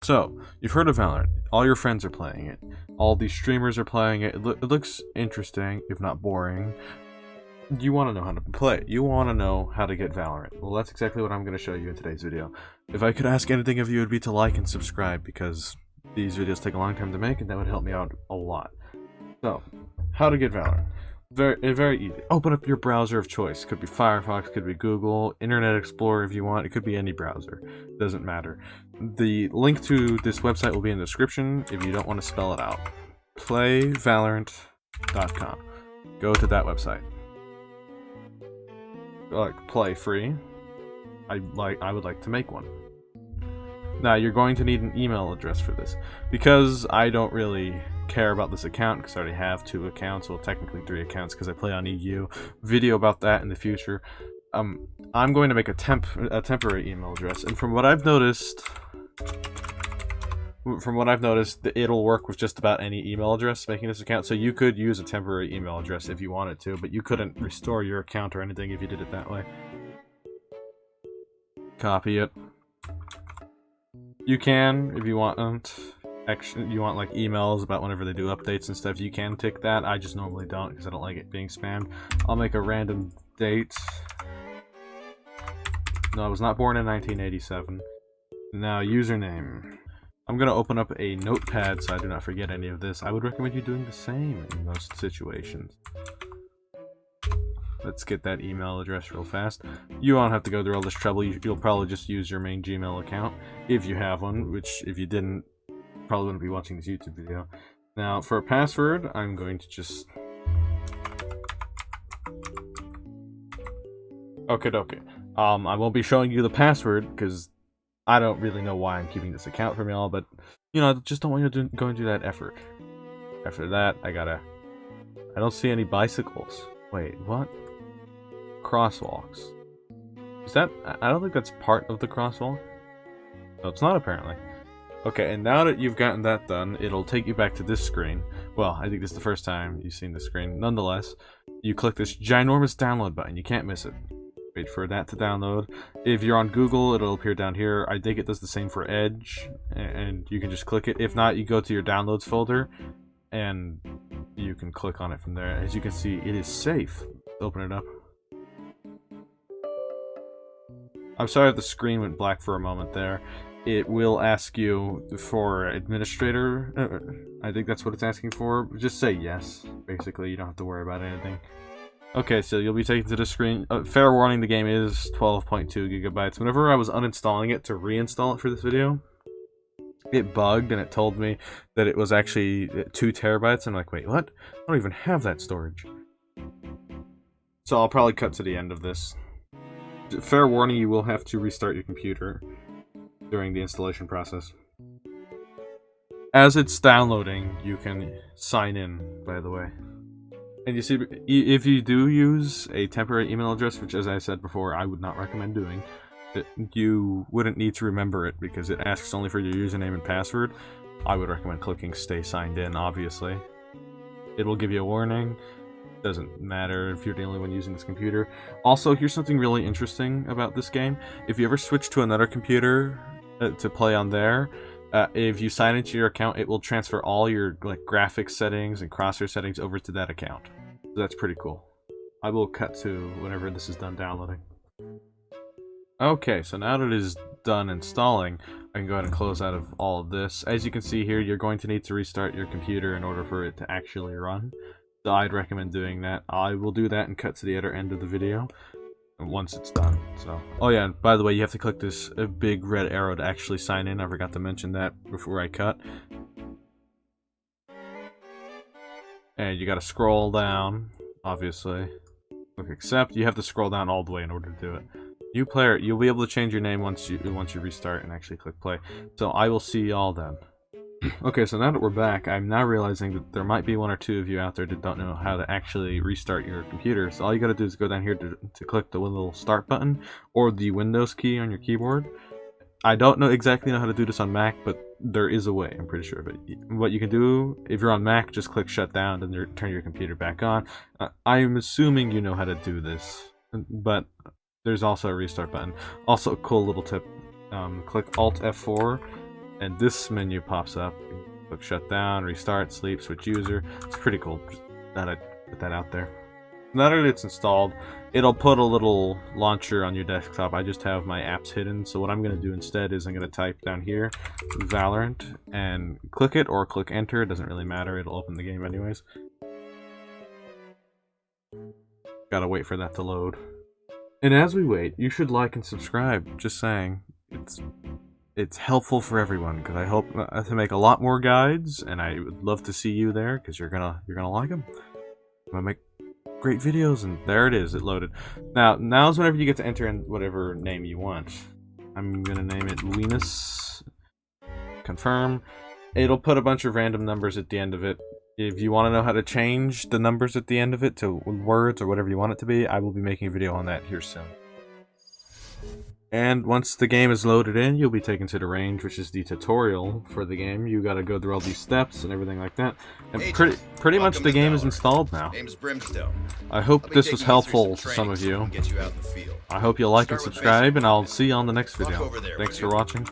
So, you've heard of Valorant. All your friends are playing it. All these streamers are playing it. It looks interesting, if not boring. You want to know how to play it. You want to know how to get Valorant. Well, that's exactly what I'm going to show you in today's video. If I could ask anything of you, it would be to like and subscribe, because these videos take a long time to make, and that would help me out a lot. So, how to get Valorant. Very easy. Open up your browser of choice. Could be Firefox, could be Google, Internet Explorer if you want. It could be any browser. Doesn't matter. The link to this website will be in the description if you don't want to spell it out. Playvalorant.com. Go to that website. Play free. I would like to make one. Now you're going to need an email address for this, because I don't really care about this account because I already have 2 accounts, well technically 3 accounts because I play on EU. Video about that in the future. I'm going to make a temporary email address, and from what I've noticed, it'll work with just about any email address making this account. So you could use a temporary email address if you wanted to, but you couldn't restore your account or anything if you did it that way. Copy it. You can, if you want, you want like emails about whenever they do updates and stuff, you can tick that. I just normally don't because I don't like it being spammed. I'll make a random date. No, I was not born in 1987. Now, username. I'm going to open up a notepad so I do not forget any of this. I would recommend you doing the same in most situations. Let's get that email address real fast. You won't have to go through all this trouble. You'll probably just use your main Gmail account if you have one, which if you didn't, probably wouldn't be watching this YouTube video. Now, for a password, I'm going to just... Okay. I won't be showing you the password because I don't really know why I'm keeping this account from y'all, but you know, I just don't want you to go and do that effort. After that, I don't see any bicycles. Wait, what? Crosswalks. Is that... I don't think that's part of the crosswalk. No, it's not apparently. Okay, and now that you've gotten that done, it'll take you back to this screen. Well, I think this is the first time you've seen this screen. Nonetheless, you click this ginormous download button. You can't miss it. Wait for that to download. If you're on Google, it'll appear down here. I think it does the same for Edge, and you can just click it. If not, you go to your downloads folder, and you can click on it from there. As you can see, it is safe. Open it up. I'm sorry if the screen went black for a moment there. It will ask you for administrator. I think that's what it's asking for. Just say yes. Basically, you don't have to worry about anything. Okay, so you'll be taken to the screen. Fair warning, the game is 12.2 gigabytes. Whenever I was uninstalling it to reinstall it for this video, it bugged and it told me that it was actually 2 terabytes. I'm like, wait, what? I don't even have that storage. So I'll probably cut to the end of this. Fair warning, you will have to restart your computer during the installation process. As it's downloading, you can sign in, by the way. And you see, if you do use a temporary email address, which as I said before, I would not recommend doing, you wouldn't need to remember it because it asks only for your username and password. I would recommend clicking stay signed in, obviously. It will give you a warning. Doesn't matter if you're the only one using this computer. Also, here's something really interesting about this game. If you ever switch to another computer to play on there, if you sign into your account, it will transfer all your graphics settings and crosshair settings over to that account. So that's pretty cool. I will cut to whenever this is done downloading. Okay, so now that it is done installing, I can go ahead and close out of all of this. As you can see here, you're going to need to restart your computer in order for it to actually run. So I'd recommend doing that. I will do that and cut to the other end of the video once it's done. So, oh yeah, and by the way, you have to click this big red arrow to actually sign in. I forgot to mention that before I cut. And you gotta scroll down, obviously. Click accept. You have to scroll down all the way in order to do it. New player, you'll be able to change your name once you restart and actually click play. So I will see y'all then. Okay, so now that we're back, I'm now realizing that there might be 1 or 2 of you out there that don't know how to actually restart your computer. So all you gotta do is go down here to click the little start button or the Windows key on your keyboard. I don't exactly know how to do this on Mac, but there is a way, I'm pretty sure of it. What you can do, if you're on Mac, just click shut down and then turn your computer back on. I'm assuming you know how to do this, but there's also a restart button. Also, a cool little tip, click Alt F4 and this menu pops up. Click shut down, restart, sleep, switch user. It's pretty cool. Just thought I'd put that out there. Now that it's installed, it'll put a little launcher on your desktop. I just have my apps hidden, so what I'm going to do instead is I'm going to type down here Valorant and click it or click enter. It doesn't really matter, it'll open the game anyways. Gotta wait for that to load. And as we wait, you should like and subscribe. Just saying, it's helpful for everyone, because I hope to make a lot more guides, and I would love to see you there, because you're gonna like them. I'm gonna make great videos, and there it is. It loaded. Now's whenever you get to enter in whatever name you want. I'm gonna name it Venus. Confirm. It'll put a bunch of random numbers at the end of it. If you want to know how to change the numbers at the end of it to words or whatever you want it to be, I will be making a video on that here soon. And once the game is loaded in, you'll be taken to the range, which is the tutorial for the game. You gotta go through all these steps and everything like that. And pretty much the game is installed now. I hope this was helpful to some of you. I hope you'll like and subscribe, and I'll see you on the next video. Thanks for watching.